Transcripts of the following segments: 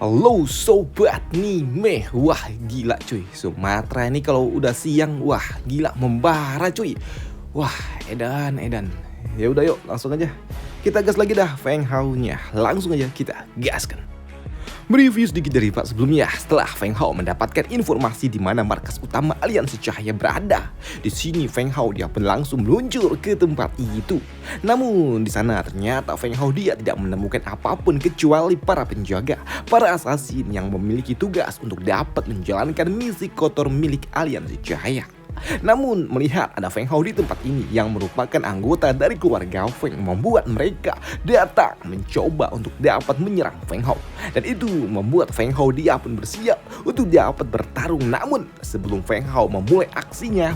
Halo sobat Nime. Wah gila cuy, Sumatera ini kalau udah siang wah gila membara cuy. Wah edan. Ya udah yuk langsung aja kita gas lagi dah Feng Hao-nya. Langsung aja kita gaskan. Mereview sedikit dari part sebelumnya. Setelah Feng Hao mendapatkan informasi di mana markas utama aliansi cahaya berada, di sini Feng Hao dia pun langsung meluncur ke tempat itu. Namun di sana ternyata Feng Hao dia tidak menemukan apapun kecuali para penjaga, para asasin yang memiliki tugas untuk dapat menjalankan misi kotor milik aliansi cahaya. Namun melihat ada Feng Hao di tempat ini yang merupakan anggota dari keluarga Feng membuat mereka datang mencoba untuk dapat menyerang Feng Hao. Dan itu membuat Feng Hao dia pun bersiap untuk dapat bertarung. Namun sebelum Feng Hao memulai aksinya,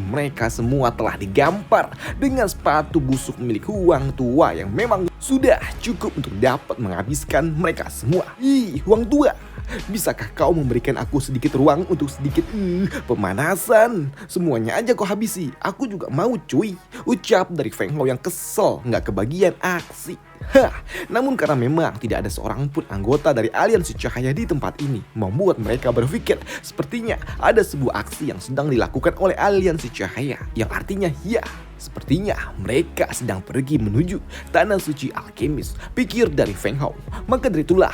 mereka semua telah digampar dengan sepatu busuk milik Huang Tua yang memang sudah cukup untuk dapat menghabiskan mereka semua. Huang Tua, bisakah kau memberikan aku sedikit ruang untuk sedikit pemanasan? Semuanya aja kau habisi, aku juga mau cuy. Ucap dari Feng Hao yang kesel nggak kebagian aksi. Namun karena memang tidak ada seorang pun anggota dari aliansi cahaya di tempat ini, membuat mereka berpikir sepertinya ada sebuah aksi yang sedang dilakukan oleh aliansi cahaya. Yang artinya ya, sepertinya mereka sedang pergi menuju tanah suci alkemis, pikir dari Feng Hao. Maka dari itulah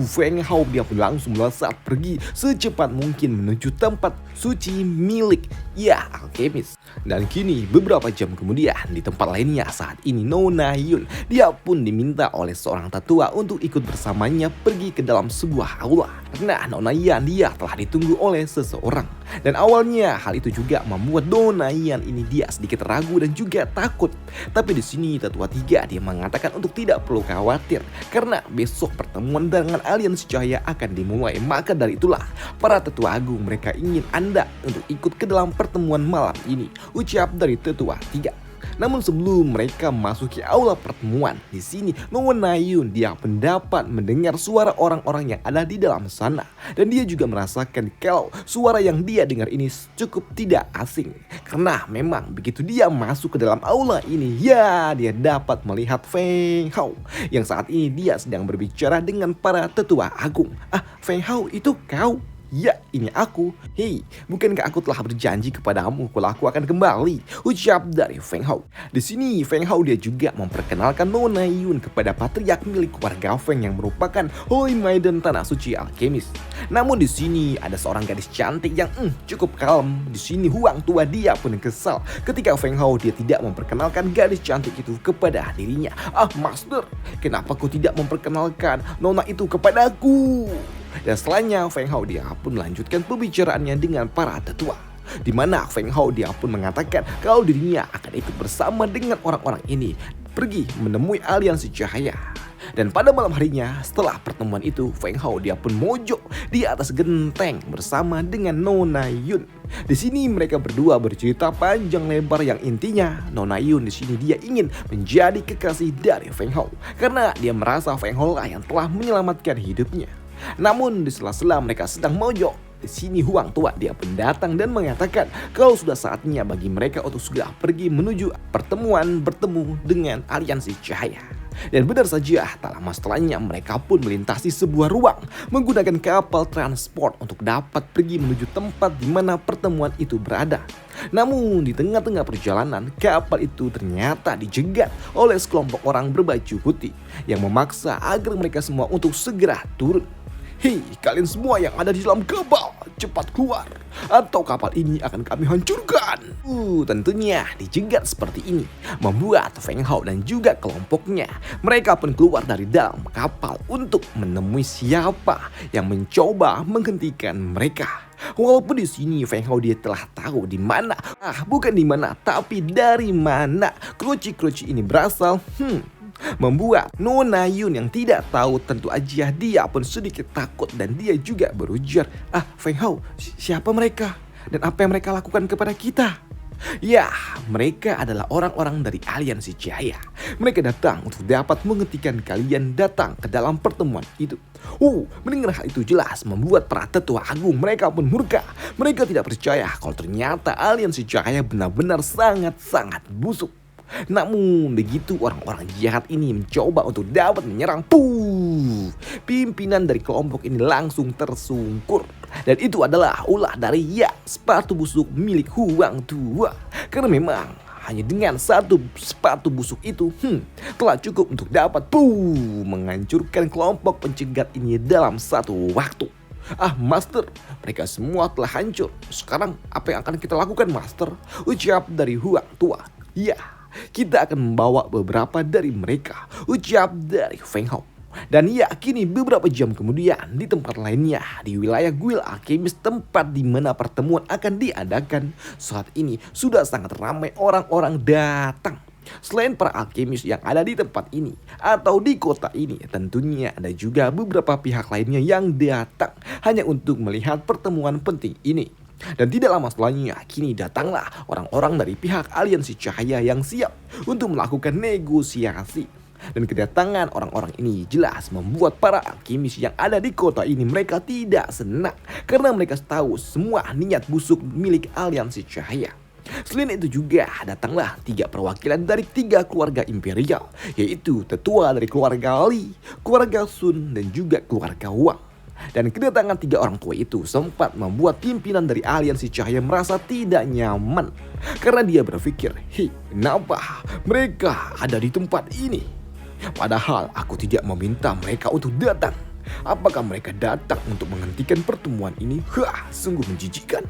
Feng Hao dia pun langsung melesat pergi secepat mungkin menuju tempat suci milik alkemis. Dan kini beberapa jam kemudian di tempat lainnya saat ini Nona Yun dia pun diminta oleh seorang tetua untuk ikut bersamanya pergi ke dalam sebuah aula. Nah, Nona Yan dia telah ditunggu oleh seseorang. Dan awalnya hal itu juga membuat Nona Yan ini dia sedikit ragu dan juga takut. Tapi di sini tetua tiga dia mengatakan untuk tidak perlu khawatir karena besok pertemuan dengan aliansi cahaya akan dimulai. Maka dari itulah para tetua agung mereka ingin Anda untuk ikut ke dalam pertemuan malam ini, ucap dari tetua tiga. Namun sebelum mereka memasuki aula pertemuan, di sini Nona Yun dia pendapat mendengar suara orang-orang yang ada di dalam sana. Dan dia juga merasakan kalau suara yang dia dengar ini cukup tidak asing. Karena memang begitu dia masuk ke dalam aula ini, dia dapat melihat Feng Hao yang saat ini dia sedang berbicara dengan para tetua agung. Feng Hao, itu kau? Ya, ini aku. Hei, bukankah aku telah berjanji kepadamu kalau aku akan kembali? Ucap dari Feng Hao. Di sini Feng Hao dia juga memperkenalkan Nona Yun kepada patriark milik keluarga Feng yang merupakan Holy Maiden Tanah Suci Alkemis. Namun di sini ada seorang gadis cantik yang cukup kalem. Di sini Huang Tua dia pun kesal ketika Feng Hao dia tidak memperkenalkan gadis cantik itu kepada dirinya. Master, kenapa kau tidak memperkenalkan Nona itu kepadaku? Dan setelahnya Feng Hao dia pun melanjutkan pembicaraannya dengan para tetua, di mana Feng Hao dia pun mengatakan kalau dirinya akan ikut bersama dengan orang-orang ini pergi menemui aliansi cahaya. Dan pada malam harinya setelah pertemuan itu Feng Hao dia pun mojok di atas genteng bersama dengan Nona Yun. Di sini mereka berdua bercerita panjang lebar yang intinya Nona Yun di sini dia ingin menjadi kekasih dari Feng Hao karena dia merasa Feng Hao lah yang telah menyelamatkan hidupnya. Namun di sela-sela mereka sedang mojok, di sini Huang Tua dia pun datang dan mengatakan kalau sudah saatnya bagi mereka untuk sudah pergi menuju pertemuan bertemu dengan aliansi cahaya. Dan benar saja, tak lama setelahnya mereka pun melintasi sebuah ruang menggunakan kapal transport untuk dapat pergi menuju tempat di mana pertemuan itu berada. Namun di tengah-tengah perjalanan kapal itu ternyata dijegat oleh sekelompok orang berbaju putih yang memaksa agar mereka semua untuk segera turun. Hei, kalian semua yang ada di dalam kapal, cepat keluar atau kapal ini akan kami hancurkan. Tentunya dijegat seperti ini membuat Feng Hao dan juga kelompoknya mereka pun keluar dari dalam kapal untuk menemui siapa yang mencoba menghentikan mereka. Walaupun di sini Feng Hao dia telah tahu di mana, bukan di mana, tapi dari mana keruci-keruci ini berasal. Membuat Nona Yun yang tidak tahu tentu aja dia pun sedikit takut dan dia juga berujar, Feng Hao, siapa mereka? Dan apa yang mereka lakukan kepada kita? Ya, mereka adalah orang-orang dari aliansi cahaya. Mereka datang untuk dapat menghentikan kalian datang ke dalam pertemuan itu. Mendengar hal itu jelas membuat para tetua agung mereka pun murka. Mereka tidak percaya kalau ternyata aliansi cahaya benar-benar sangat-sangat busuk. Namun begitu orang-orang jahat ini mencoba untuk dapat menyerang, Pimpinan dari kelompok ini langsung tersungkur. Dan itu adalah ulah dari sepatu busuk milik Huang Tua. Karena memang hanya dengan satu sepatu busuk itu telah cukup untuk dapat menghancurkan kelompok pencegat ini dalam satu waktu. Master, mereka semua telah hancur. Sekarang apa yang akan kita lakukan, Master? Ucap dari Huang Tua. Ya, kita akan membawa beberapa dari mereka. Ucap dari Feng Hao. Dan kini beberapa jam kemudian di tempat lainnya di wilayah Guild Alchemist, tempat di mana pertemuan akan diadakan, saat ini sudah sangat ramai orang-orang datang. Selain para alkemis yang ada di tempat ini atau di kota ini, tentunya ada juga beberapa pihak lainnya yang datang hanya untuk melihat pertemuan penting ini. Dan tidak lama setelahnya, kini datanglah orang-orang dari pihak Aliansi Cahaya yang siap untuk melakukan negosiasi. Dan kedatangan orang-orang ini jelas membuat para alkemis yang ada di kota ini mereka tidak senang, karena mereka tahu semua niat busuk milik Aliansi Cahaya. Selain itu juga datanglah 3 perwakilan dari 3 keluarga imperial, yaitu tetua dari keluarga Li, keluarga Sun, dan juga keluarga Wang. Dan kedatangan 3 orang tua itu sempat membuat pimpinan dari Aliansi Cahaya merasa tidak nyaman, karena dia berpikir, kenapa mereka ada di tempat ini? Padahal aku tidak meminta mereka untuk datang. Apakah mereka datang untuk menghentikan pertemuan ini? Sungguh menjijikkan.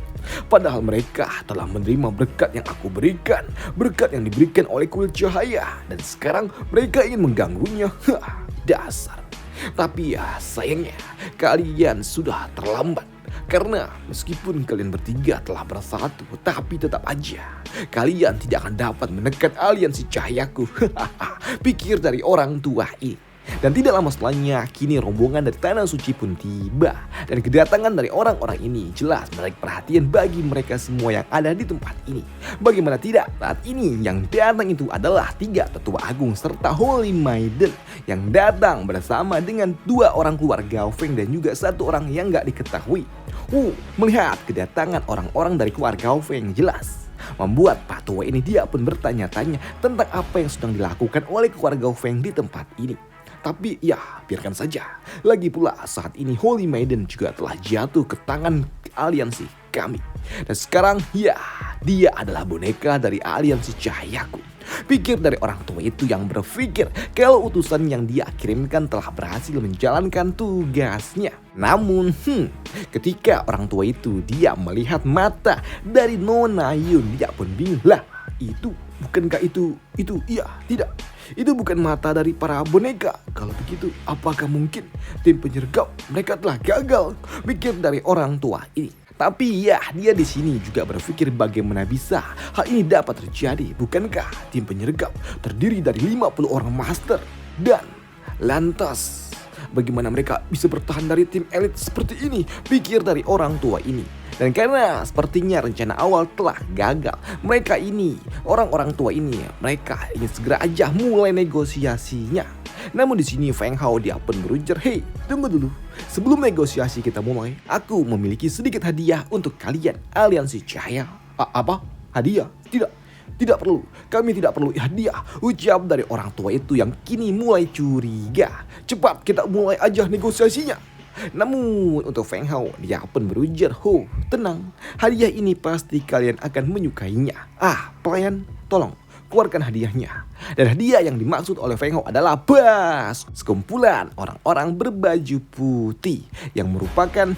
Padahal mereka telah menerima berkat yang aku berikan, berkat yang diberikan oleh kuil cahaya, dan sekarang mereka ingin mengganggunya. Dasar. Tapi sayangnya kalian sudah terlambat. Karena meskipun kalian bertiga telah bersatu, tapi tetap aja kalian tidak akan dapat menekan aliansi cahayaku. Pikir dari orang tua ini. Dan tidak lama setelahnya, kini rombongan dari Tanah Suci pun tiba. Dan kedatangan dari orang-orang ini jelas menarik perhatian bagi mereka semua yang ada di tempat ini. Bagaimana tidak, saat ini yang datang itu adalah 3 tetua agung serta Holy Maiden yang datang bersama dengan 2 orang keluarga Feng dan juga 1 orang yang gak diketahui. Melihat kedatangan orang-orang dari keluarga Feng jelas membuat Pak Tua ini dia pun bertanya-tanya tentang apa yang sedang dilakukan oleh keluarga Feng di tempat ini. Tapi biarkan saja. Lagi pula saat ini Holy Maiden juga telah jatuh ke tangan aliansi kami. Dan sekarang dia adalah boneka dari aliansi cahayaku. Pikir dari orang tua itu yang berpikir kalau utusan yang dia kirimkan telah berhasil menjalankan tugasnya. Namun ketika orang tua itu dia melihat mata dari Nona Yun, dia pun bingung. Bukankah itu tidak. Itu bukan mata dari para boneka. Kalau begitu, apakah mungkin tim penyergap mereka telah gagal? Pikir dari orang tua ini. Tapi dia di sini juga berpikir bagaimana bisa hal ini dapat terjadi. Bukankah tim penyergap terdiri dari 50 orang master? Dan lantas bagaimana mereka bisa bertahan dari tim elit seperti ini? Pikir dari orang tua ini. Dan karena sepertinya rencana awal telah gagal, mereka ini, orang-orang tua ini, mereka ingin segera aja mulai negosiasinya. Namun di sini Feng Hao dia pun berujar, tunggu dulu. Sebelum negosiasi kita mulai, aku memiliki sedikit hadiah untuk kalian, Aliansi Cahaya. Apa? Hadiah? Tidak perlu. Kami tidak perlu hadiah. Ucap dari orang tua itu yang kini mulai curiga. Cepat kita mulai aja negosiasinya. Namun untuk Feng Hao dia pun berujar, tenang, hadiah ini pasti kalian akan menyukainya. Pelayan, tolong keluarkan hadiahnya. Dan hadiah yang dimaksud oleh Feng Hao adalah sekumpulan orang-orang berbaju putih yang merupakan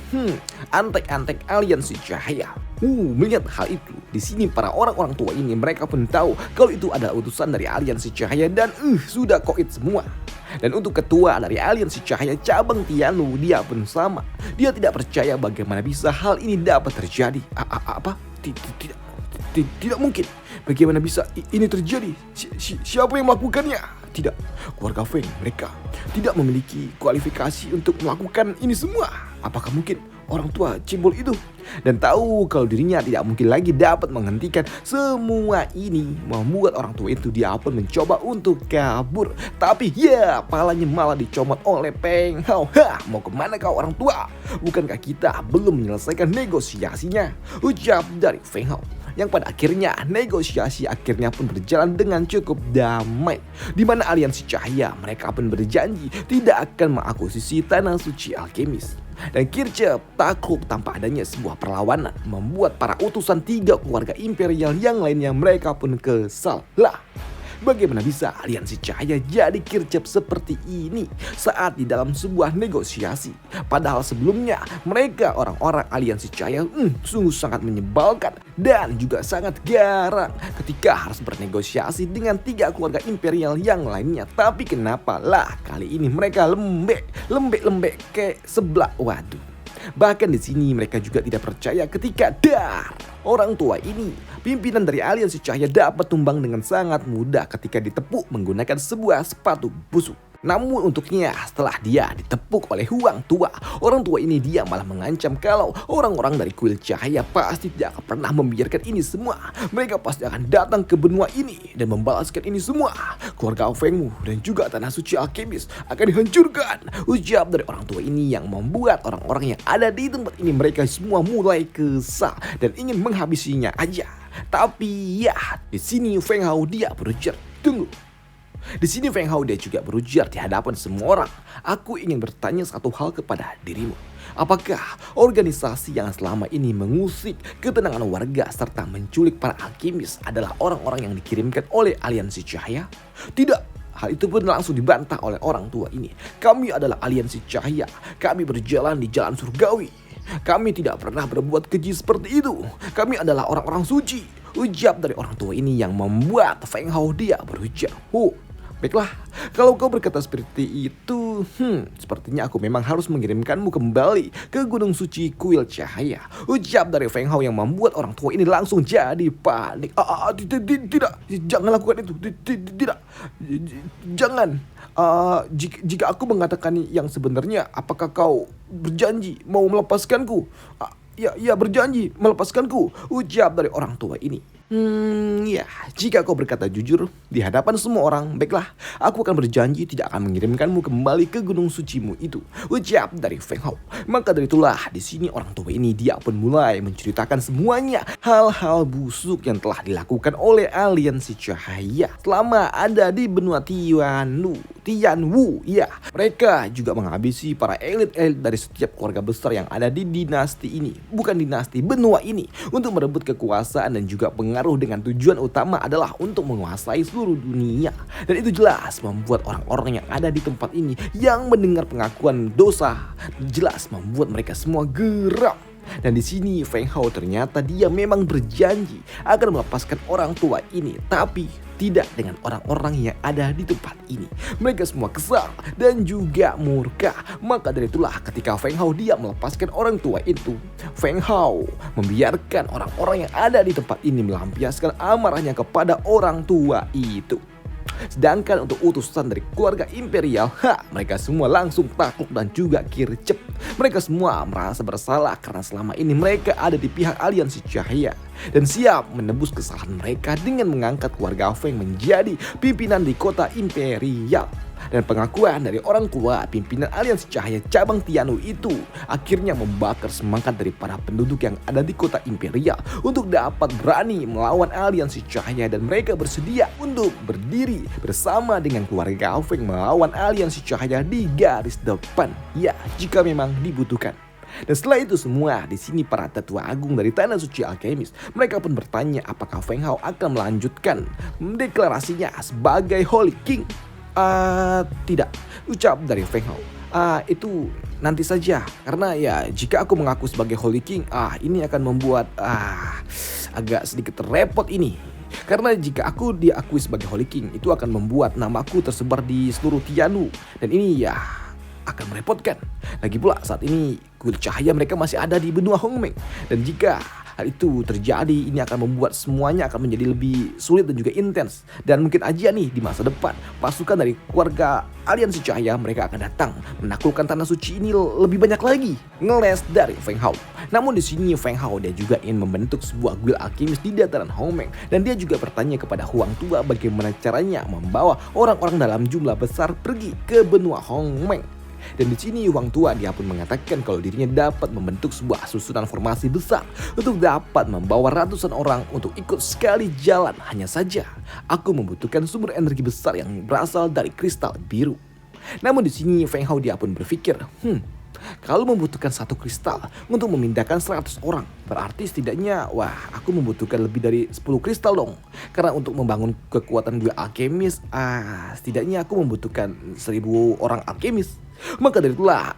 antek-antek aliansi cahaya. Melihat hal itu, di sini para orang-orang tua ini mereka pun tahu kalau itu adalah utusan dari aliansi cahaya dan sudah koit semua. Dan untuk ketua dari aliansi cahaya cabang Tianlu dia pun sama. Dia tidak percaya bagaimana bisa hal ini dapat terjadi. Apa? Tidak mungkin. Bagaimana bisa ini terjadi? Siapa yang melakukannya? Tidak. Keluarga Feng mereka tidak memiliki kualifikasi untuk melakukan ini semua. Apakah mungkin orang tua cebol itu dan tahu kalau dirinya tidak mungkin lagi dapat menghentikan semua ini, membuat orang tua itu dia pun mencoba untuk kabur. Tapi palanya malah dicomot oleh Feng Hao. Mau kemana kau orang tua? Bukankah kita belum menyelesaikan negosiasinya? Ucap dari Feng Hao. yang pada akhirnya negosiasi akhirnya pun berjalan dengan cukup damai, di mana aliansi cahaya mereka pun berjanji tidak akan mengakuisisi tanah suci Alkemis. Dan Kirchhoff takluk tanpa adanya sebuah perlawanan, membuat para utusan 3 keluarga imperial yang lainnya mereka pun kesal. Lah, bagaimana bisa aliansi cahaya jadi Kirchhoff seperti ini saat di dalam sebuah negosiasi? Padahal sebelumnya mereka orang-orang aliansi cahaya sungguh sangat menyebalkan dan juga sangat garang ketika harus bernegosiasi dengan 3 keluarga imperial yang lainnya. Tapi kenapa lah kali ini mereka lembek kayak sebelah. Waduh. Bahkan di sini mereka juga tidak percaya ketika orang tua ini, pimpinan dari aliansi cahaya, dapat tumbang dengan sangat mudah ketika ditepuk menggunakan sebuah sepatu busuk. Namun untuknya setelah dia ditepuk oleh orang tua ini dia malah mengancam kalau orang-orang dari kuil cahaya pasti tidak akan pernah membiarkan ini semua. Mereka pasti akan datang ke benua ini dan membalaskan ini semua. Keluarga Feng Mu dan juga tanah suci Alkemis akan dihancurkan. Ucap dari orang tua ini yang membuat orang-orang yang ada di tempat ini mereka semua mulai kesal dan ingin menghabisinya aja. Tapi ya, di sini Feng Hao dia berujar, tunggu. Di sini Feng Hao dia juga berujar di hadapan semua orang. Aku ingin bertanya satu hal kepada dirimu. Apakah organisasi yang selama ini mengusik ketenangan warga serta menculik para alkemis adalah orang-orang yang dikirimkan oleh aliansi cahaya? Tidak. Hal itu pun langsung dibantah oleh orang tua ini. Kami adalah aliansi cahaya. Kami berjalan di jalan surgawi. Kami tidak pernah berbuat keji seperti itu. Kami adalah orang-orang suci. Ucap dari orang tua ini yang membuat Feng Hao dia berujar. Baiklah, kalau kau berkata seperti itu, sepertinya aku memang harus mengirimkanmu kembali ke Gunung Suci Kuil Cahaya. Ucap dari Feng Hao yang membuat orang tua ini langsung jadi panik. Tidak, jangan lakukan itu. Tidak, jangan. Jika aku mengatakan yang sebenarnya, apakah kau berjanji mau melepaskanku? Ya, berjanji melepaskanku. Ucap dari orang tua ini. Ya, jika kau berkata jujur di hadapan semua orang, baiklah, aku akan berjanji tidak akan mengirimkanmu kembali ke gunung sucimu itu. Ucap dari Feng Hao. Maka dari itulah di sini orang tua ini dia pun mulai menceritakan semuanya hal-hal busuk yang telah dilakukan oleh aliansi cahaya selama ada di benua Tianwu. Ya, mereka juga menghabisi para elit-elit dari setiap keluarga besar yang ada di dinasti ini, bukan dinasti, benua ini, untuk merebut kekuasaan dan juga pengaruh dengan tujuan utama adalah untuk menguasai seluruh dunia. Dan itu jelas membuat orang-orang yang ada di tempat ini yang mendengar pengakuan dosa jelas membuat mereka semua geram. Dan di sini Feng Hao ternyata dia memang berjanji akan melepaskan orang tua ini, tapi tidak dengan orang-orang yang ada di tempat ini. Mereka semua kesal dan juga murka. Maka dari itulah ketika Feng Hao dia melepaskan orang tua itu, Feng Hao membiarkan orang-orang yang ada di tempat ini melampiaskan amarahnya kepada orang tua itu. Sedangkan untuk utusan dari keluarga imperial, mereka semua langsung takluk dan juga kircep. Mereka semua merasa bersalah karena selama ini mereka ada di pihak aliansi cahaya dan siap menebus kesalahan mereka dengan mengangkat keluarga Feng menjadi pimpinan di kota imperial. Dan pengakuan dari orang tua pimpinan aliansi cahaya cabang Tianwu itu akhirnya membakar semangat dari para penduduk yang ada di kota imperial untuk dapat berani melawan aliansi cahaya, dan mereka bersedia untuk berdiri bersama dengan keluarga Feng melawan aliansi cahaya di garis depan, ya jika memang dibutuhkan. Dan setelah itu semua, di sini para tetua agung dari tanah suci Alkemis mereka pun bertanya apakah Feng Hao akan melanjutkan deklarasinya sebagai Holy King. Tidak, ucap dari Feng Hao. Itu nanti saja, karena ya jika aku mengaku sebagai Holy King, ini akan membuat agak sedikit repot ini. Karena jika aku diakui sebagai Holy King, itu akan membuat namaku tersebar di seluruh Tianwu, dan ini ya akan merepotkan. Lagi pula saat ini kuil cahaya mereka masih ada di benua Hongmeng, dan jika hal itu terjadi, ini akan membuat semuanya akan menjadi lebih sulit dan juga intens. Dan mungkin aja nih di masa depan pasukan dari keluarga aliansi cahaya mereka akan datang menaklukkan tanah suci ini lebih banyak lagi. Ngeles dari Feng Hao. Namun di sini Feng Hao dia juga ingin membentuk sebuah guild alkemis di dataran Hongmeng, dan dia juga bertanya kepada Huang Tua bagaimana caranya membawa orang-orang dalam jumlah besar pergi ke benua Hongmeng. Dan di sini Huang Tua dia pun mengatakan kalau dirinya dapat membentuk sebuah susunan formasi besar untuk dapat membawa ratusan orang untuk ikut sekali jalan. Hanya saja aku membutuhkan sumber energi besar yang berasal dari kristal biru. Namun di sini Feng Hao dia pun berpikir, kalau membutuhkan satu kristal untuk memindahkan 100 orang, berarti setidaknya, aku membutuhkan lebih dari 10 kristal dong. Karena untuk membangun kekuatan gue alkemis, setidaknya aku membutuhkan 1000 orang alkemis. Maka dari itulah,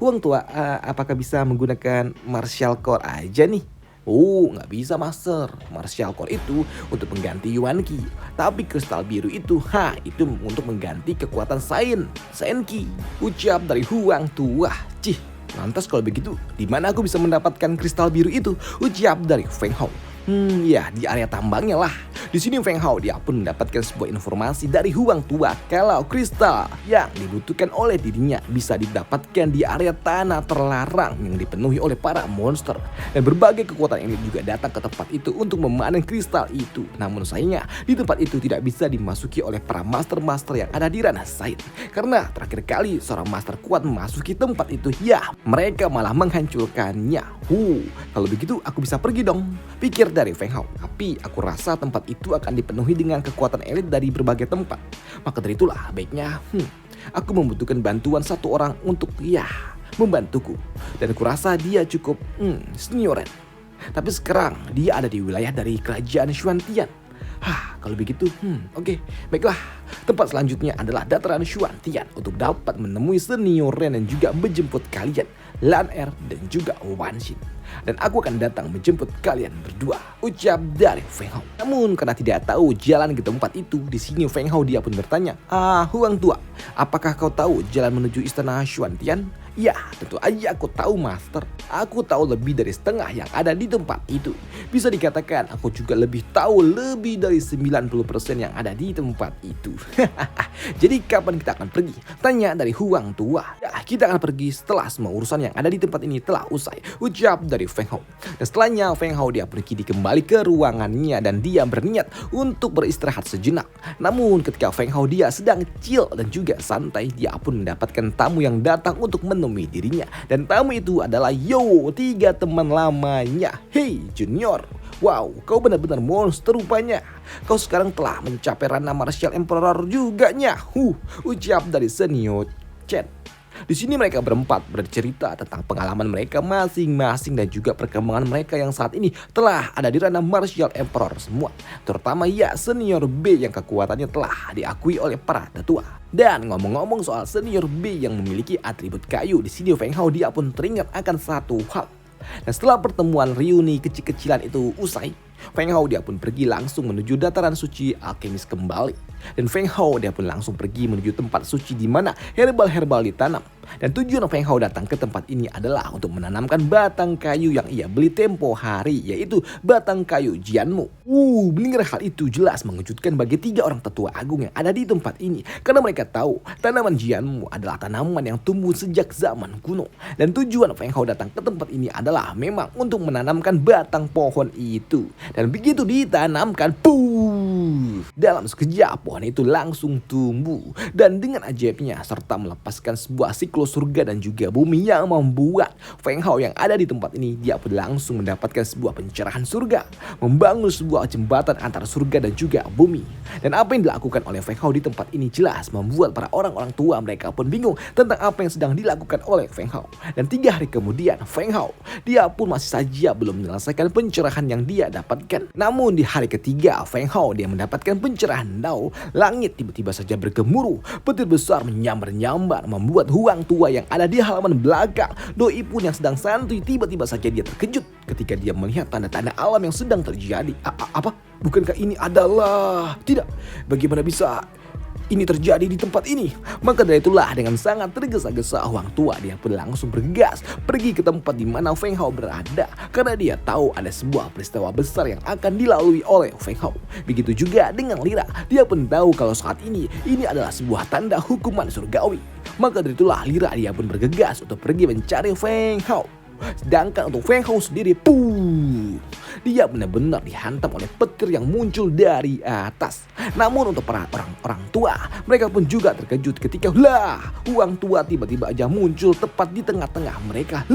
Huang Tua, apakah bisa menggunakan martial core aja nih? Nggak bisa master. Martial core itu untuk mengganti Yuan Qi. Tapi kristal biru itu, itu untuk mengganti kekuatan Sain Qi. Ucap dari Huang Tua. Lantas kalau begitu, di mana aku bisa mendapatkan kristal biru itu? Ucap dari Feng Hao. Ya di area tambangnya lah. Di sini Feng Hao dia pun mendapatkan sebuah informasi dari Huang Tua kalau kristal yang dibutuhkan oleh dirinya bisa didapatkan di area tanah terlarang yang dipenuhi oleh para monster. Dan berbagai kekuatan ini juga datang ke tempat itu untuk memanen kristal itu. Namun sayangnya di tempat itu tidak bisa dimasuki oleh para master-master yang ada di ranah Sain. Karena terakhir kali seorang master kuat memasuki tempat itu, mereka malah menghancurkannya. Kalau begitu aku bisa pergi dong, pikir dari Feng Hao. Tapi aku rasa tempat itu akan dipenuhi dengan kekuatan elit dari berbagai tempat. Maka dari itulah baiknya aku membutuhkan bantuan satu orang untuk membantuku. Dan aku rasa dia cukup senioren. Tapi sekarang dia ada di wilayah dari kerajaan Xuantian. Kalau begitu, oke, baiklah. Tempat selanjutnya adalah dataran Xuantian untuk dapat menemui senior Ren dan juga menjemput kalian, Lan Er dan juga Wan Xin. Dan aku akan datang menjemput kalian berdua, ucap dari Feng Hao. Namun karena tidak tahu jalan ke tempat itu, di sini Feng Hao dia pun bertanya, Huang Tua, apakah kau tahu jalan menuju istana Xuantian? Ya, tentu aja aku tahu master. Aku tahu lebih dari setengah yang ada di tempat itu. Bisa dikatakan aku juga lebih tahu lebih dari 90% yang ada di tempat itu. Jadi kapan kita akan pergi? Tanya dari Huang Tua. Kita akan pergi setelah semua urusan yang ada di tempat ini telah usai, ucap dari Feng Hao. Dan setelahnya Feng Hao dia pergi kembali ke ruangannya dan dia berniat untuk beristirahat sejenak. Namun ketika Feng Hao dia sedang chill dan juga santai, dia pun mendapatkan tamu yang datang untuk menemui dirinya. Dan tamu itu adalah 3 teman lamanya. Hey Junior, wow, kau benar-benar monster rupanya. Kau sekarang telah mencapai ranah Martial Emperor juga nya. Ucap dari senior Chen. Di sini mereka berempat bercerita tentang pengalaman mereka masing-masing dan juga perkembangan mereka yang saat ini telah ada di ranah Martial Emperor semua. Terutama senior B yang kekuatannya telah diakui oleh para tetua. Dan ngomong-ngomong soal senior B yang memiliki atribut kayu, di sini Feng Hao dia pun teringat akan satu hal. Dan setelah pertemuan reuni kecil-kecilan itu usai, Feng Hao dia pun pergi langsung menuju dataran suci alkemis kembali. Dan Feng Hao dia pun langsung pergi menuju tempat suci di mana herbal-herbal ditanam. Dan tujuan Feng Hao datang ke tempat ini adalah untuk menanamkan batang kayu yang ia beli tempo hari, yaitu batang kayu Jianmu. Mendengar hal itu jelas mengejutkan bagi 3 orang tetua agung yang ada di tempat ini. Karena mereka tahu tanaman Jianmu adalah tanaman yang tumbuh sejak zaman kuno. Dan tujuan Feng Hao datang ke tempat ini adalah memang untuk menanamkan batang pohon itu. Dan begitu ditanamkan, dalam sekejap pohon itu langsung tumbuh. Dan dengan ajaibnya serta melepaskan sebuah siklus surga dan juga bumi yang membuat Feng Hao yang ada di tempat ini dia pun langsung mendapatkan sebuah pencerahan surga, membangun sebuah jembatan antara surga dan juga bumi. Dan apa yang dilakukan oleh Feng Hao di tempat ini jelas membuat para orang-orang tua mereka pun bingung tentang apa yang sedang dilakukan oleh Feng Hao. Dan 3 hari kemudian Feng Hao dia pun masih saja belum menyelesaikan pencerahan yang dia dapatkan. Namun di hari ketiga Feng Hao dia mendapatkan pencerahan Dao. Langit tiba-tiba saja bergemuruh, petir besar menyambar-nyambar membuat Huang Tua yang ada di halaman belakang doi pun yang sedang santuy tiba-tiba saja dia terkejut ketika dia melihat tanda-tanda alam yang sedang terjadi. Apa? Bukankah ini adalah... Tidak, bagaimana bisa ini terjadi di tempat ini? Maka dari itulah dengan sangat tergesa-gesa Huang Tua dia pun langsung bergegas pergi ke tempat di mana Feng Hao berada, karena dia tahu ada sebuah peristiwa besar yang akan dilalui oleh Feng Hao. Begitu juga dengan Lira, dia pun tahu kalau saat ini adalah sebuah tanda hukuman surgawi. Maka dari itulah Lira dia pun bergegas untuk pergi mencari Feng Hao. Sedangkan untuk Feng Hao sendiri, dia benar-benar dihantam oleh petir yang muncul dari atas. Namun untuk para orang tua, mereka pun juga terkejut ketika Huang Tua tiba-tiba aja muncul tepat di tengah-tengah mereka.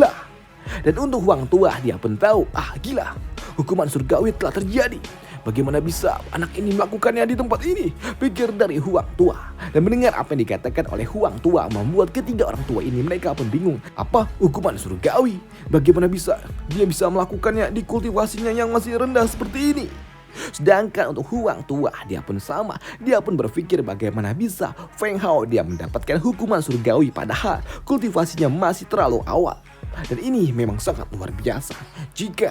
Dan untuk Huang Tua, dia pun tahu, gila, hukuman surgawi telah terjadi. Bagaimana bisa anak ini melakukannya di tempat ini? Pikir dari Huang Tua. Dan mendengar apa yang dikatakan oleh Huang Tua membuat ketiga orang tua ini, mereka pun bingung. Apa hukuman surgawi? Bagaimana bisa dia bisa melakukannya di kultivasinya yang masih rendah seperti ini? Sedangkan untuk Huang Tua, dia pun sama. Dia pun berpikir bagaimana bisa Feng Hao dia mendapatkan hukuman surgawi padahal kultivasinya masih terlalu awal. Dan ini memang sangat luar biasa. Jika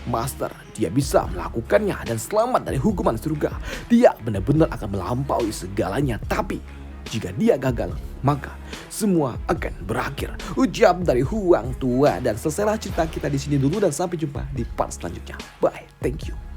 Master dia bisa melakukannya dan selamat dari hukuman surga, dia benar-benar akan melampaui segalanya. Tapi jika dia gagal, maka semua akan berakhir. Ucap dari Huang Tua. Dan selesailah cerita kita di sini dulu dan sampai jumpa di part selanjutnya. Bye, thank you.